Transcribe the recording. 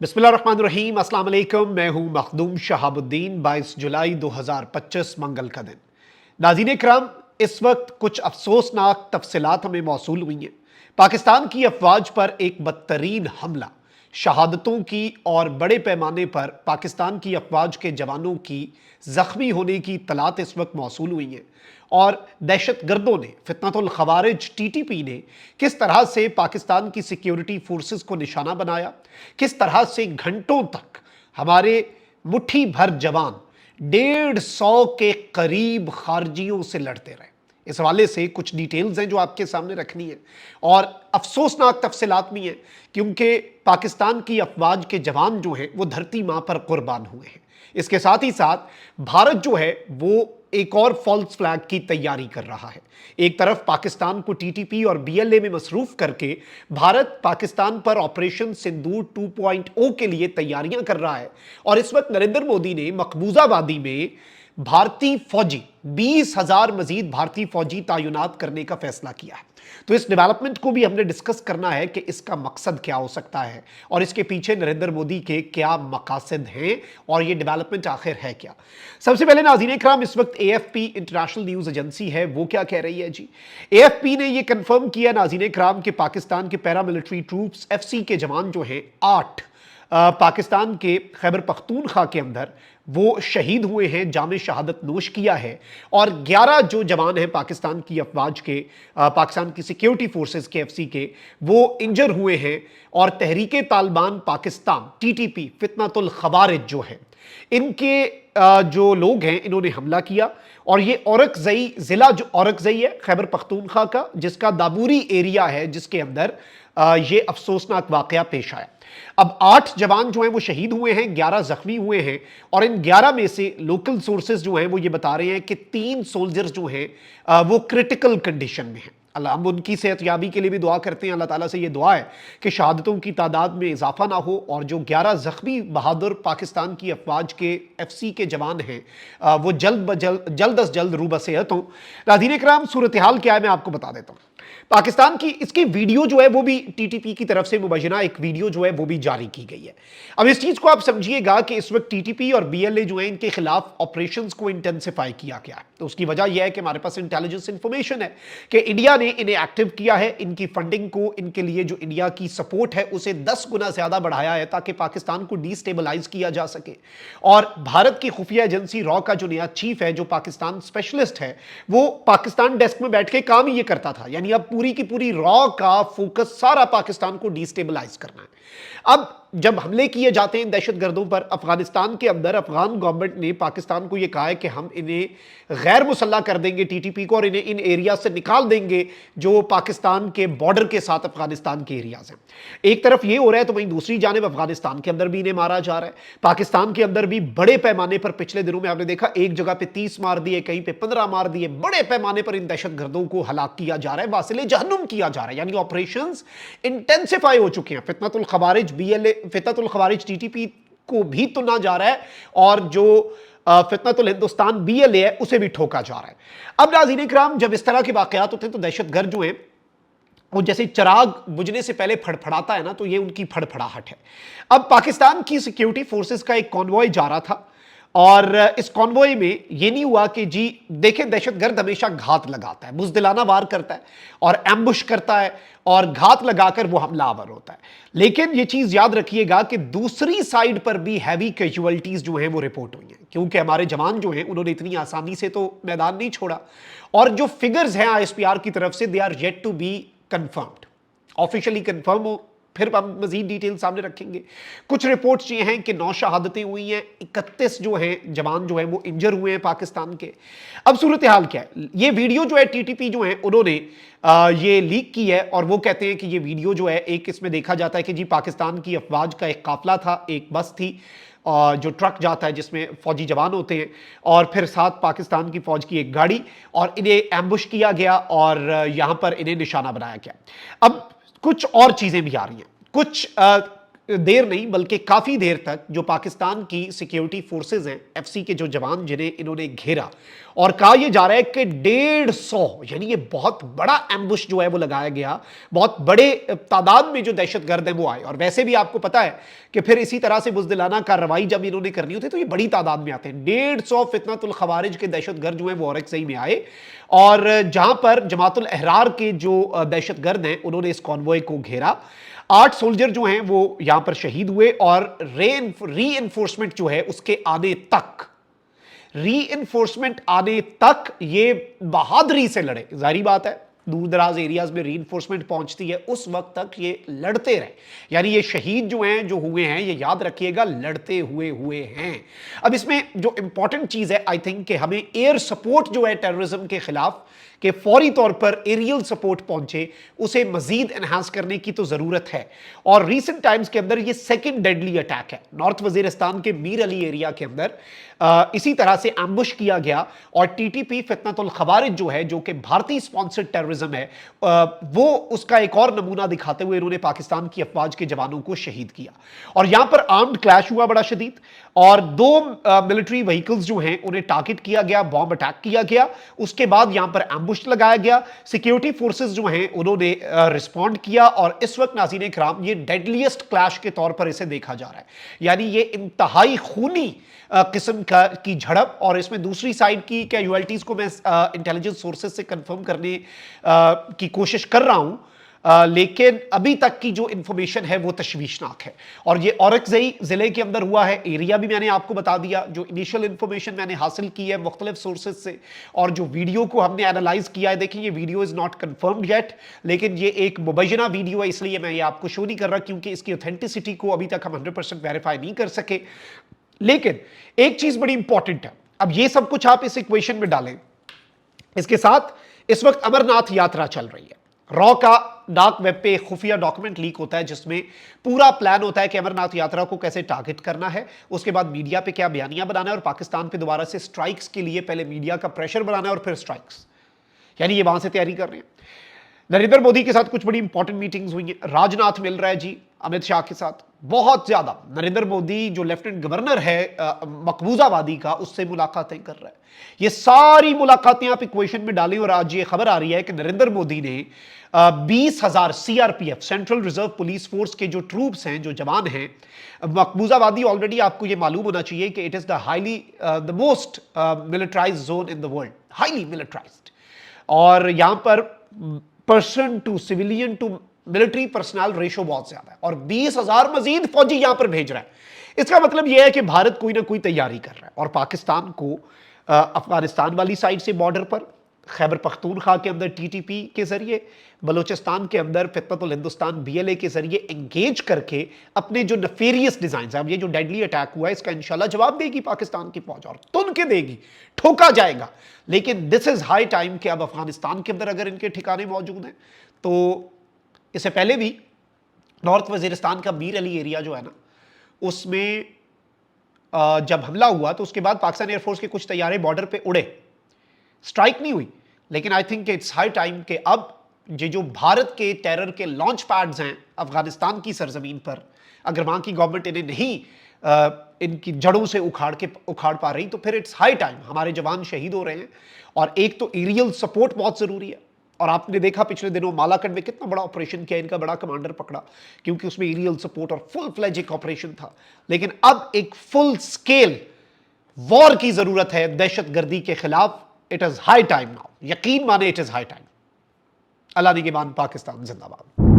बिस्मिल्लाहिर्रहमानिर्रहीम, अस्सलाम वालेकुम। मैं हूं मखदूम शहाबुद्दीन। 22 जुलाई 2025 मंगल का दिन। नाज़रीन किराम, इस वक्त कुछ अफसोसनाक तफसीलात हमें मौसूल हुई हैं। पाकिस्तान की अफवाज पर एक बदतरीन हमला, शहादतों की और बड़े पैमाने पर पाकिस्तान की अफवाज के जवानों की जख्मी होने की इत्तलात इस वक्त मौसूल हुई हैं। और दहशत गर्दों ने, फितनतुल खवारिज टीटीपी ने किस तरह से पाकिस्तान की सिक्योरिटी फोर्सेस को निशाना बनाया, किस तरह से घंटों तक हमारे मुट्ठी भर जवान 150 के करीब खारजियों से लड़ते रहे। इस हवाले से कुछ डिटेल्स हैं जो आपके सामने रखनी है और अफसोसनाक तफसीलात भी हैं, क्योंकि पाकिस्तान की अफवाज के जवान जो हैं वो धरती मां पर कुर्बान हुए हैं। इसके साथ ही साथ भारत जो है वो एक और फॉल्स फ्लैग की तैयारी कर रहा है। एक तरफ पाकिस्तान को टीटीपी और बीएलए में मसरूफ करके भारत पाकिस्तान पर ऑपरेशन सिंदूर 2.0 के लिए तैयारियां कर रहा है, और इस वक्त नरेंद्र मोदी ने मकबूजा वादी में भारतीय फौजी 20,000 मजीद भारतीय फौजी तैनात करने का फैसला किया है। तो इस डेवलपमेंट को भी हमने डिस्कस करना है कि इसका मकसद क्या हो सकता है और इसके पीछे नरेंद्र मोदी के क्या मकासद हैं और ये डेवलपमेंट आखिर है क्या। सबसे पहले नाज़रीन इकराम, इस वक्त एएफपी इंटरनेशनल न्यूज एजेंसी है, वो क्या कह रही है जी। एएफपी ने ये कंफर्म किया नाज़रीन इकराम कि पाकिस्तान के पैरामिलिट्री ट्रूप्स एफसी के जवान जो हैं 8 पाकिस्तान के खैबर पख्तूनख्वा के अंदर वो शहीद हुए हैं, जामे शहादत नोश किया है, और 11 जो जवान हैं पाकिस्तान की अफवाज के, पाकिस्तान की सिक्योरिटी फोर्सेस के एफसी के, वो इंजर हुए हैं। और तहरीके तालिबान पाकिस्तान टीटीपी फितनतुल खवारिज जो है, इनके जो लोग हैं इन्होंने हमला किया। और ये औरकजई जिला, जो औरकजई है खैबर पख्तूनख्वा का, जिसका दाबूरी एरिया है, जिसके अंदर ये अफसोसनाक वाकया पेश आया। अब 8 जवान जो हैं वो शहीद हुए हैं, 11 जख्मी हुए हैं, और इन 11 में से लोकल सोर्सेज जो हैं वो ये बता रहे हैं कि 3 सोल्जर्स जो हैं वो क्रिटिकल कंडीशन में हैं। अल्लाह, हम उनकी सेहतयाबी के लिए भी दुआ करते हैं। अल्लाह ताला से ये दुआ है कि शहादतों की तादाद में इजाफा ना हो, और जो 11 जख्मी बहादुर पाकिस्तान की अफवाज के एफसी के जवान हैं वो जल्द अज जल्द रूबा सेहत हों। नाज़रीन इकराम, सूरत हाल क्या है मैं आपको बता देता हूँ। पाकिस्तान की इसकी वीडियो जो है वो भी टीटीपी की तरफ से मुबैना एक वीडियो जो है वो भी जारी की गई है। अब इस चीज को आप समझिएगा कि इस वक्त टीटीपी और बीएलए जो है इनके खिलाफ ऑपरेशंस को इंटेंसिफाई किया गया है। तो उसकी वजह यह है कि हमारे पास इंटेलिजेंस इंफॉर्मेशन है कि इंडिया ने इन्हें एक्टिव किया है, इनकी फंडिंग को, इनके लिए जो इंडिया की सपोर्ट है उसे 10 गुना ज्यादा बढ़ाया है ताकि पाकिस्तान को डिस्टेबलाइज किया जा सके। और भारत की खुफिया एजेंसी रॉ का जो नया चीफ है, जो पाकिस्तान स्पेशलिस्ट है, वो पाकिस्तान डेस्क में बैठ के काम ही ये करता था। यानी अब पूरी की पूरी रॉ का फोकस सारा पाकिस्तान को डिस्टेबलाइज करना है। अब जब हमले किए जाते हैं दहशतगर्दों पर अफगानिस्तान के अंदर, अफगान गवर्नमेंट ने पाकिस्तान को यह कहा है कि हम इन्हें गैर मुसल्ला कर देंगे टीटीपी को, और इन्हें इन एरिया से निकाल देंगे जो पाकिस्तान के बॉर्डर के साथ अफगानिस्तान के एरियाज हैं। एक तरफ ये हो रहा है तो वहीं दूसरी जानिब अफगानिस्तान के अंदर भी इन्हें मारा जा रहा है। पाकिस्तान के अंदर भी बड़े पैमाने पर पिछले दिनों में आपने देखा, एक जगह पे 30 मार दिए, कहीं पे 15 मार दिए। बड़े पैमाने पर इन दहशतगर्दों को हलाक किया जा रहा है, वासिले जहन्नुम किया जा रहा है। यानी ऑपरेशंस इंटेंसिफाई हो चुके हैं। फितनतुल खवारिज बीएलए, फितनतुल खवारिज टीटीपी को भी तुना जा रहा है, और जो फितनतुल हिंदुस्तान बीएलए है उसे भी ठोका जा रहा है। अब नाज़रीन इकराम, जब इस तरह के वाकयात होते हैं तो दहशतगर्द जो हैं वो जैसे चिराग बुझने से पहले फड़फड़ाता है ना, तो ये उनकी फड़फड़ाहट है। अब पाकिस्तान की सिक्योरिटी फोर्सेस का एक कॉन्वॉय जा रहा था, और इस कॉन्वॉय में ये नहीं हुआ कि जी देखें, दहशतगर्द हमेशा घात लगाता है, बुज़दिलाना वार करता है और एम्बुश करता है और घात लगाकर वो हमलावर होता है। लेकिन ये चीज याद रखिएगा कि दूसरी साइड पर भी हैवी कैजुअल्टीज जो हैं वो रिपोर्ट हुई हैं, क्योंकि हमारे जवान जो हैं उन्होंने इतनी आसानी से तो मैदान नहीं छोड़ा। और जो फिगर्स हैं आईएसपीआर की तरफ से, they are yet to be confirmed. Officially confirm हो फिर हम मजीद डिटेल सामने रखेंगे। कुछ रिपोर्ट्स ये हैं कि 9 शहादतें हुई हैं, 31 जो हैं जवान जो हैं वो इंजर हुए हैं पाकिस्तान के। अब सूरत हाल क्या है, ये वीडियो जो है टीटीपी जो है उन्होंने ये लीक की है, और वो कहते हैं कि ये वीडियो जो है, एक इसमें देखा जाता है कि जी पाकिस्तान की अफवाज का एक काफिला था, एक बस थी, जो ट्रक जाता है जिसमें फौजी जवान होते हैं, और फिर साथ पाकिस्तान की फौज की एक गाड़ी, और इन्हें एम्बुश किया गया और यहां पर इन्हें निशाना बनाया गया। अब कुछ और चीजें भी आ रही हैं, कुछ देर नहीं बल्कि काफ़ी देर तक जो पाकिस्तान की सिक्योरिटी फोर्सेस हैं, एफसी के जो जवान जिन्हें इन्होंने घेरा, और कहा यह जा रहा है कि 150 यानी ये बहुत बड़ा एम्बुश जो है वो लगाया गया, बहुत बड़े तादाद में जो दहशतगर्द हैं वो आए। और वैसे भी आपको पता है कि फिर इसी तरह से बुज़दिलाना कार्रवाई जब इन्होंने करनी होती है तो ये बड़ी तादाद में आते हैं। 150 फितनतुल खवारिज के दहशतगर्द जो हैं वो औरकज़ई में आए, और जहां पर जमातुल अहरार के जो दहशतगर्द हैं उन्होंने इस कॉन्वॉय को घेरा। 8 सोल्जर जो हैं वो यहां पर शहीद हुए, और री जो है उसके आने तक ये बहादुरी से लड़े। जाहिर बात है दूर दराज एरियाज में री पहुंचती है, उस वक्त तक ये लड़ते रहे। यानी ये शहीद जो हैं जो हुए हैं, ये याद रखिएगा लड़ते हुए हैं। अब इसमें जो इंपॉर्टेंट चीज है आई थिंक कि हमें एयर सपोर्ट जो है टेररिज्म के खिलाफ कि फौरी तौर पर एरियल सपोर्ट पहुंचे, उसे मजीद एनहांस करने की तो जरूरत है। और रीसेंट टाइम्स के अंदर ये सेकंड डेडली अटैक है नॉर्थ वजीरिस्तान के मीर अली एरिया के अंदर। इसी तरह से एम्बुश किया गया, और टीटीपी फितनतुल खवारिज जो है, जो कि भारतीय स्पॉन्सर्ड टेररिज्म है, वो उसका एक और नमूना दिखाते हुए इन्होंने पाकिस्तान की अफवाज के जवानों को शहीद किया। और यहां पर आर्म्ड क्लैश हुआ बड़ा शदीद, और 2 मिलिट्री व्हीकल्स जो हैं उन्हें टारगेट किया गया, बॉम्ब अटैक किया गया। उसके बाद यहां पर एम्बुश लगाया गया, सिक्योरिटी फोर्सेस जो हैं उन्होंने रिस्पॉन्ड किया, और इस वक्त नाज़रीन इकराम ये डेडलीस्ट क्लैश के तौर पर इसे देखा जा रहा है। यानी ये इंतहाई खूनी किस्म की झड़प, और इसमें दूसरी साइड की कैजुअलिटीज को मैं इंटेलिजेंस सोर्सेज से कंफर्म करने की कोशिश कर रहा हूं, लेकिन अभी तक की जो इंफॉर्मेशन है वो तशवीशनाक है। और ये औरकज़ई जिले के अंदर हुआ है, एरिया भी मैंने आपको बता दिया। जो इनिशियल इंफॉर्मेशन मैंने हासिल की है मुख्तलिफ सोर्सेज से, और जो वीडियो को हमने एनालाइज किया है, देखिए ये video is not confirmed yet, लेकिन ये एक मुबैना वीडियो है, इसलिए मैं ये आपको शो नहीं कर रहा क्योंकि इसकी ऑथेंटिसिटी को अभी तक हम 100% वेरीफाई नहीं कर सके। लेकिन एक चीज बड़ी इंपॉर्टेंट है, अब ये सब कुछ आप इस इक्वेशन में डालें, इसके साथ इस वक्त अमरनाथ यात्रा चल रही है। रॉ का डार्क वेब पे खुफिया डॉक्यूमेंट लीक होता है जिसमें पूरा प्लान होता है कि अमरनाथ यात्रा को कैसे टारगेट करना है, उसके बाद मीडिया पे क्या बयानियां बनाना है, और पाकिस्तान पे दोबारा से स्ट्राइक्स के लिए पहले मीडिया का प्रेशर बनाना है और फिर स्ट्राइक्स। यानी ये वहां से तैयारी कर रहे हैं। नरेंद्र मोदी के साथ कुछ बड़ी इंपॉर्टेंट मीटिंग्स हुई हैं। राजनाथ मिल रहा है जी अमित शाह के साथ, बहुत ज्यादा। नरेंद्र मोदी जो लेफ्टिनेंट गवर्नर है मकबूजा वादी का, उससे मुलाकातें कर रहा है। ये सारी मुलाकातें आप इक्वेशन में डालें, और आज ये खबर आ रही है कि नरेंद्र मोदी ने 20,000 CRPF central reserve police force के जो ट्रूप्स हैं, जो जवान हैं, मकबूजा वादी ऑलरेडी आपको ये मालूम होना चाहिए कि it is the most militarized zone in the world, highly militarized. और यहां पर person to civilian to military personnel ratio बहुत ज्यादा है, और 20,000 मजीद फौजी यहां पर भेज रहा है। इसका मतलब यह है कि भारत कोई ना कोई तैयारी कर रहा है, और पाकिस्तान को अफगानिस्तान वाली साइड से बॉर्डर पर, खैबर पख्तूनख्वा के अंदर टीटीपी के जरिए, बलोचिस्तान के अंदर फितनतुल हिंदुस्तान बीएलए के जरिए एंगेज करके अपने जो नफेरियस डिजाइन है, अब ये जो डेडली अटैक हुआ है इसका इंशाल्लाह जवाब देगी पाकिस्तान की फौज, और तुन के देगी, ठोका जाएगा। लेकिन दिस इज हाई टाइम कि अब अफगानिस्तान के अंदर अगर इनके ठिकाने मौजूद हैं, तो इससे पहले भी नॉर्थ वजीरिस्तान का मीर अली एरिया जो है ना, उसमें जब हमला हुआ तो उसके बाद पाकिस्तान एयरफोर्स के कुछ तैयारे बॉर्डर पे उड़े, स्ट्राइक नहीं हुई। लेकिन I think it's high time कि अब ये जो भारत के टेरर के लॉन्च पैड्स हैं अफगानिस्तान की सरजमीन पर, अगर वहां की गवर्नमेंट इन्हें नहीं इनकी जड़ों से उखाड़ पा रही, तो फिर इट्स हाई टाइम। हमारे जवान शहीद हो रहे हैं, और एक तो एरियल सपोर्ट बहुत जरूरी है। और आपने देखा पिछले दिनों मालाकंड में कितना बड़ा ऑपरेशन किया, इनका बड़ा कमांडर पकड़ा, क्योंकि उसमें एरियल सपोर्ट और फुल फ्लेज एक ऑपरेशन था। लेकिन अब एक फुल स्केल वॉर की जरूरत है दहशतगर्दी के खिलाफ। It is high time now, यकीन माने इट इज हाई टाइम। अल्लाह निगहबान, पाकिस्तान जिंदाबाद।